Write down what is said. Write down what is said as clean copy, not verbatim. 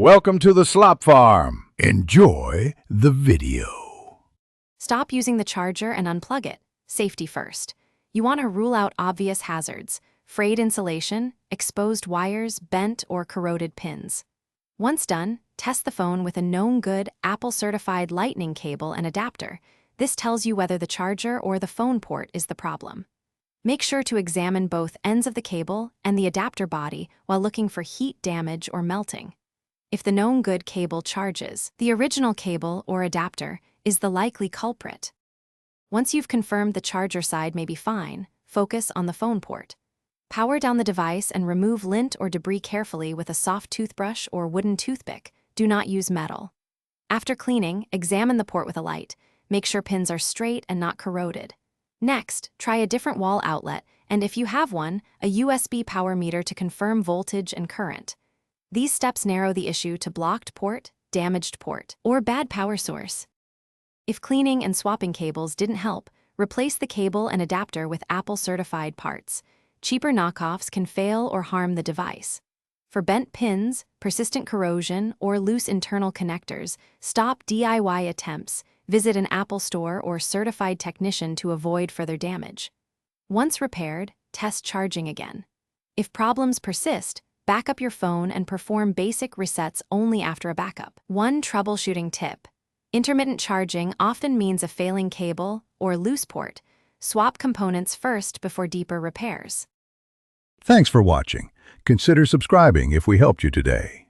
Welcome to the Slop Farm. Enjoy the video. Stop using the charger and unplug it. Safety first. You want to rule out obvious hazards: frayed insulation, exposed wires, bent or corroded pins. Once done, test the phone with a known good Apple-certified lightning cable and adapter. This tells you whether the charger or the phone port is the problem. Make sure to examine both ends of the cable and the adapter body while looking for heat damage or melting. If the known good cable charges, the original cable or adapter is the likely culprit. Once you've confirmed the charger side may be fine, focus on the phone port. Power down the device and remove lint or debris carefully with a soft toothbrush or wooden toothpick. Do not use metal. After cleaning, examine the port with a light. Make sure pins are straight and not corroded. Next, try a different wall outlet, and if you have one, a USB power meter to confirm voltage and current. These steps narrow the issue to blocked port, damaged port, or bad power source. If cleaning and swapping cables didn't help, replace the cable and adapter with Apple-certified parts. Cheaper knockoffs can fail or harm the device. For bent pins, persistent corrosion, or loose internal connectors, stop DIY attempts. Visit an Apple store or certified technician to avoid further damage. Once repaired, test charging again. If problems persist, back up your phone and perform basic resets only after a backup. One troubleshooting tip: intermittent charging often means a failing cable or loose port. Swap components first before deeper repairs. Thanks for watching. Consider subscribing if we helped you today.